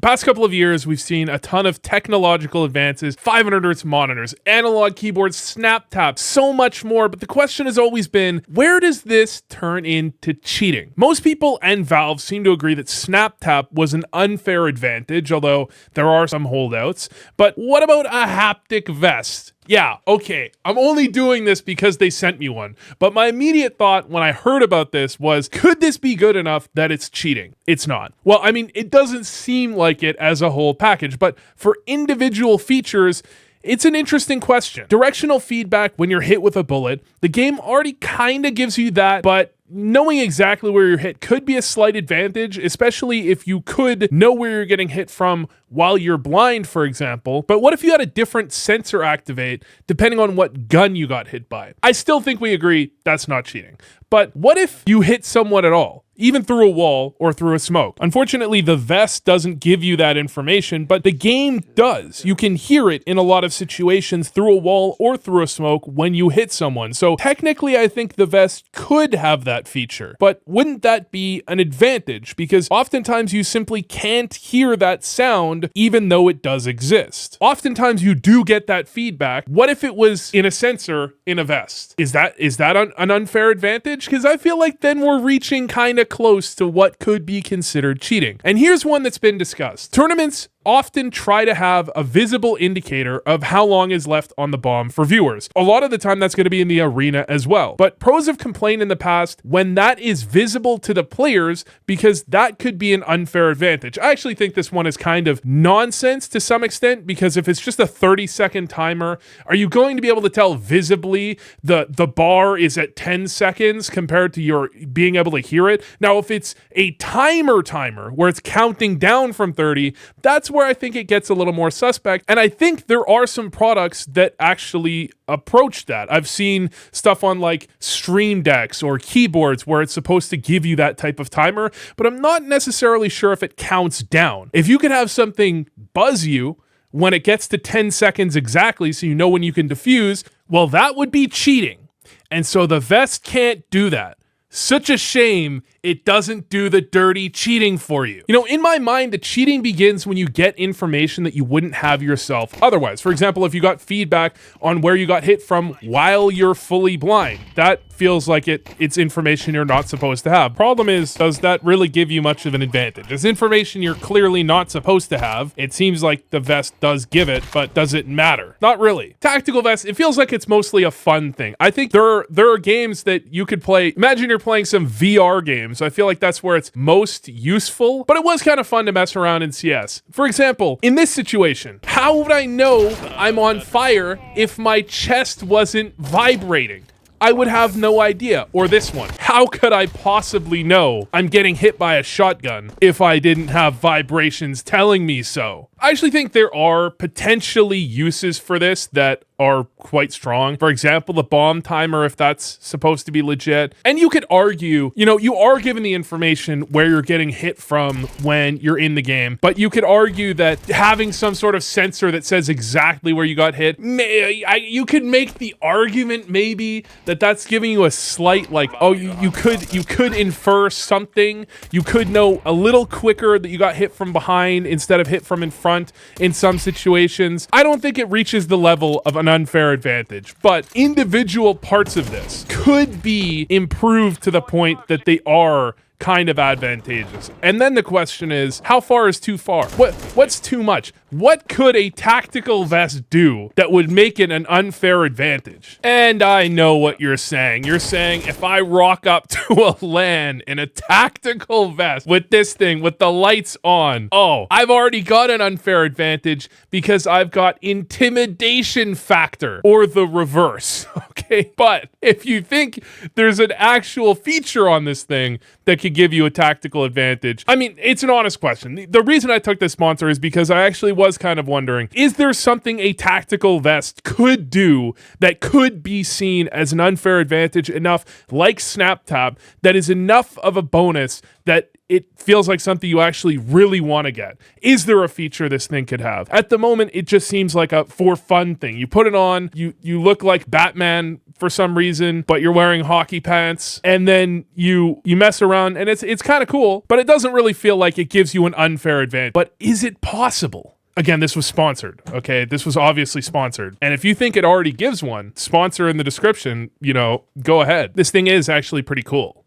Past couple of years, we've seen a ton of technological advances, 500 Hz monitors, analog keyboards, snap taps, so much more. But the question has always been, where does this turn into cheating? Most people and Valve seem to agree that snap tap was an unfair advantage, although there are some holdouts. But what about a haptic vest? Yeah, okay, I'm only doing this because they sent me one. But my immediate thought when I heard about this was, could this be good enough that it's cheating? It's not. Well, I mean, it doesn't seem like it as a whole package, but for individual features, it's an interesting question. Directional feedback when you're hit with a bullet, the game already kind of gives you that, but knowing exactly where you're hit could be a slight advantage, especially if you could know where you're getting hit from while you're blind, for example. But what if you had a different sensor activate depending on what gun you got hit by? I still think we agree that's not cheating. But what if you hit someone at all, even through a wall or through a smoke? Unfortunately, the vest doesn't give you that information, but the game does. You can hear it in a lot of situations through a wall or through a smoke when you hit someone. So technically, I think the vest could have that feature, but wouldn't that be an advantage? Because oftentimes you simply can't hear that sound even though it does exist. Oftentimes you do get that feedback. What if it was in a sensor in a vest? Is that an unfair advantage? Because I feel like then we're reaching kind of close to what could be considered cheating. And here's one that's been discussed. Tournaments often try to have a visible indicator of how long is left on the bomb for viewers. A lot of the time that's going to be in the arena as well. But pros have complained in the past when that is visible to the players because that could be an unfair advantage. I actually think this one is kind of nonsense to some extent, because if it's just a 30-second timer, are you going to be able to tell visibly the bar is at 10 seconds compared to your being able to hear it? Now, if it's a timer where it's counting down from 30, that's where I think it gets a little more suspect. And I think there are some products that actually approach that. I've seen stuff on like Stream Decks or keyboards where it's supposed to give you that type of timer, but I'm not necessarily sure if it counts down. If you could have something buzz you when it gets to 10 seconds exactly so you know when you can defuse, well, that would be cheating. And so the vest can't do that. Such a shame it doesn't do the dirty cheating for you. You know, in my mind, the cheating begins when you get information that you wouldn't have yourself otherwise. For example, if you got feedback on where you got hit from while you're fully blind, that feels like it's information you're not supposed to have. Problem is, does that really give you much of an advantage? It's information you're clearly not supposed to have. It seems like the vest does give it, but does it matter? Not really. Tactical vest, it feels like it's mostly a fun thing. I think there are games that you could play. Imagine you're playing some VR games. I feel like that's where it's most useful, but it was kind of fun to mess around in CS. For example, in this situation, how would I know I'm on fire if my chest wasn't vibrating? I would have no idea. Or this one. How could I possibly know I'm getting hit by a shotgun if I didn't have vibrations telling me so? I actually think there are potentially uses for this that are quite strong. For example, the bomb timer, if that's supposed to be legit. And you could argue, you are given the information where you're getting hit from when you're in the game, but you could argue that having some sort of sensor that says exactly where you got hit, you could make the argument maybe that that's giving you a slight, like, oh, you could infer something. You could know a little quicker that you got hit from behind instead of hit from in front in some situations. I don't think it reaches the level of an unfair advantage, but individual parts of this could be improved to the point that they are kind of advantageous. And then the question is, how far is too far? What's too much? What could a tactical vest do that would make it an unfair advantage? And I know what you're saying. You're saying if I rock up to a LAN in a tactical vest with this thing, with the lights on, oh, I've already got an unfair advantage because I've got intimidation factor, or the reverse, okay? But if you think there's an actual feature on this thing that could give you a tactical advantage, I mean, it's an honest question. The reason I took this sponsor is because I actually was kind of wondering, is there something a tactical vest could do that could be seen as an unfair advantage enough, like Snap Tap, that is enough of a bonus that it feels like something you actually really want to get? Is there a feature this thing could have? At the moment, it just seems like a for fun thing. You put it on, you look like Batman for some reason, but you're wearing hockey pants, and then you mess around, and it's kind of cool, but it doesn't really feel like it gives you an unfair advantage. But is it possible? Again, this was sponsored, okay? This was obviously sponsored. And if you think it already gives one, sponsor in the description, go ahead. This thing is actually pretty cool.